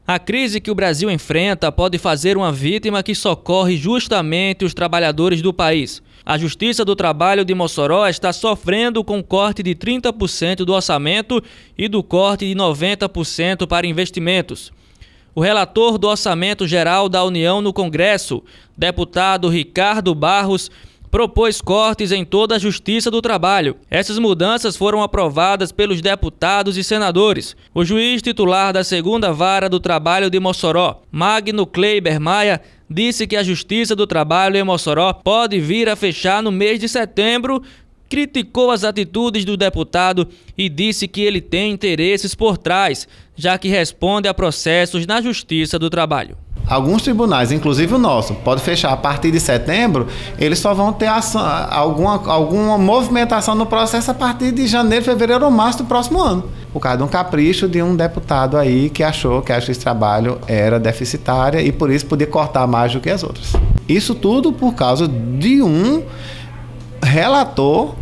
A crise que o Brasil enfrenta pode fazer uma vítima que socorre justamente os trabalhadores do país. A Justiça do Trabalho de Mossoró está sofrendo com corte de 30% do orçamento e do corte de 90% para investimentos. O relator do Orçamento Geral da União no Congresso, deputado Ricardo Barros, propôs cortes em toda a Justiça do Trabalho. Essas mudanças foram aprovadas pelos deputados e senadores. O juiz titular da 2ª Vara do Trabalho de Mossoró, Magno Kleiber Maia, disse que a Justiça do Trabalho em Mossoró pode vir a fechar no mês de setembro, criticou as atitudes do deputado e disse que ele tem interesses por trás, já que responde a processos na Justiça do Trabalho. Alguns tribunais, inclusive o nosso, pode fechar a partir de setembro, eles só vão ter alguma movimentação no processo a partir de janeiro, fevereiro ou março do próximo ano. Por causa de um capricho de um deputado aí que achou que a Justiça do Trabalho era deficitária e por isso podia cortar mais do que as outras. Isso tudo por causa de um relator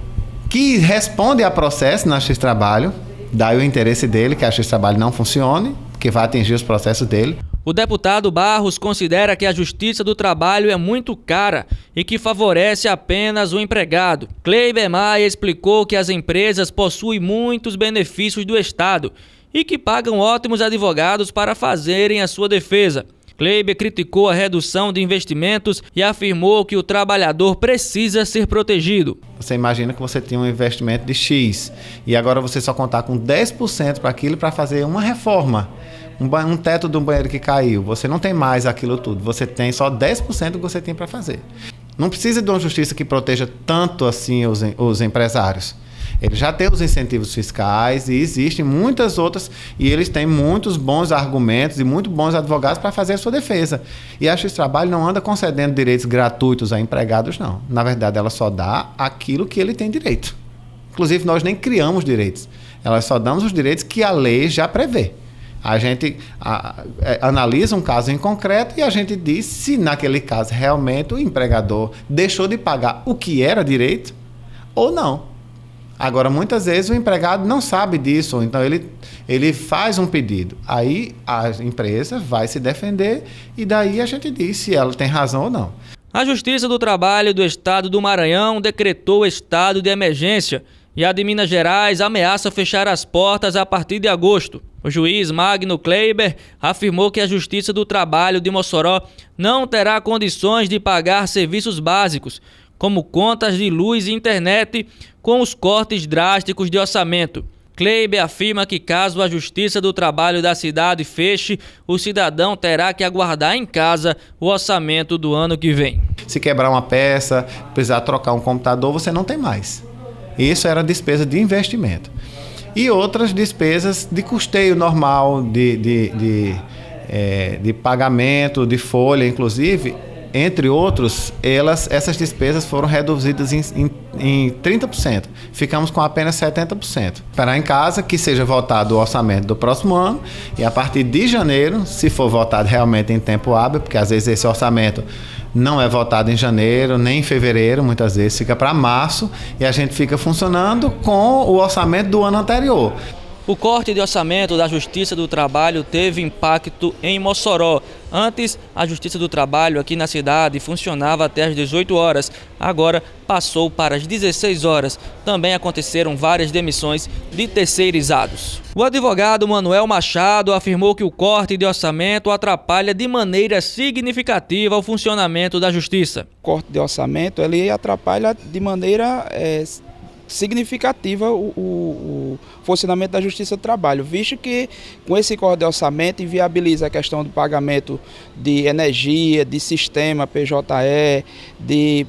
que responde a processo na Justiça do Trabalho, daí o interesse dele que a Justiça do Trabalho não funcione, que vai atingir os processos dele. O deputado Barros considera que a Justiça do Trabalho é muito cara e que favorece apenas o empregado. Kleiber Maia explicou que as empresas possuem muitos benefícios do Estado e que pagam ótimos advogados para fazerem a sua defesa. Kleiber criticou a redução de investimentos e afirmou que o trabalhador precisa ser protegido. Você imagina que você tem um investimento de X e agora você só contar com 10% para aquilo para fazer uma reforma. Um teto de um banheiro que caiu, você não tem mais aquilo tudo, você tem só 10% do que você tem para fazer. Não precisa de uma justiça que proteja tanto assim os empresários. Eles já têm os incentivos fiscais e existem muitas outras, e eles têm muitos bons argumentos e muito bons advogados para fazer a sua defesa. E a Justiça do Trabalho não anda concedendo direitos gratuitos a empregados, não. Na verdade, ela só dá aquilo que ele tem direito. Inclusive, nós nem criamos direitos. Nós só damos os direitos que a lei já prevê. A gente analisa um caso em concreto e a gente diz se naquele caso realmente o empregador deixou de pagar o que era direito ou não. Agora, muitas vezes o empregado não sabe disso, então ele faz um pedido. Aí a empresa vai se defender e daí a gente diz se ela tem razão ou não. A Justiça do Trabalho do Estado do Maranhão decretou estado de emergência e a de Minas Gerais ameaça fechar as portas a partir de agosto. O juiz Magno Kleiber afirmou que a Justiça do Trabalho de Mossoró não terá condições de pagar serviços básicos, como contas de luz e internet, com os cortes drásticos de orçamento. Kleiber afirma que caso a Justiça do Trabalho da cidade feche, o cidadão terá que aguardar em casa o orçamento do ano que vem. Se quebrar uma peça, precisar trocar um computador, você não tem mais. Isso era despesa de investimento. E outras despesas de custeio normal, de pagamento, de folha, inclusive, entre outros, essas despesas foram reduzidas em 30%. Ficamos com apenas 70%. Esperar em casa que seja votado o orçamento do próximo ano e a partir de janeiro, se for votado realmente em tempo hábil, porque às vezes esse orçamento não é votado em janeiro, nem em fevereiro, muitas vezes fica para março e a gente fica funcionando com o orçamento do ano anterior. O corte de orçamento da Justiça do Trabalho teve impacto em Mossoró. Antes, a Justiça do Trabalho aqui na cidade funcionava até às 18 horas. Agora passou para as 16 horas. Também aconteceram várias demissões de terceirizados. O advogado Manuel Machado afirmou que o corte de orçamento atrapalha de maneira significativa o funcionamento da Justiça. O corte de orçamento ele atrapalha de maneira significativa o funcionamento da Justiça do Trabalho, visto que com esse corte de orçamento inviabiliza a questão do pagamento de energia, de sistema PJE, de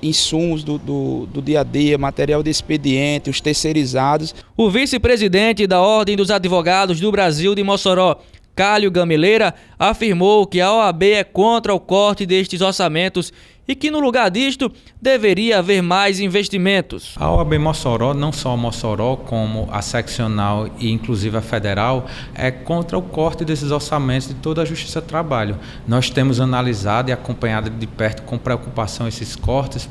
insumos do dia a dia, material de expediente, os terceirizados. O vice-presidente da Ordem dos Advogados do Brasil de Mossoró, Cálio Gameleira, afirmou que a OAB é contra o corte destes orçamentos e que no lugar disto deveria haver mais investimentos. A OAB Mossoró, não só a Mossoró, como a seccional e inclusive a federal, é contra o corte desses orçamentos de toda a Justiça do Trabalho. Nós temos analisado e acompanhado de perto com preocupação esses cortes,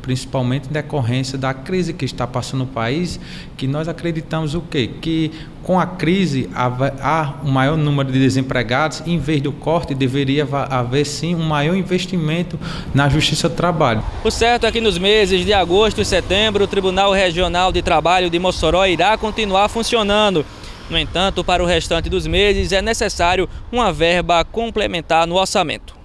principalmente em decorrência da crise que está passando no país, que nós acreditamos o quê? Que com a crise há um maior número de desempregados, em vez do corte deveria haver sim um maior investimento na Justiça do Trabalho. O certo é que nos meses de agosto e setembro o Tribunal Regional de Trabalho de Mossoró irá continuar funcionando. No entanto, para o restante dos meses é necessário uma verba complementar no orçamento.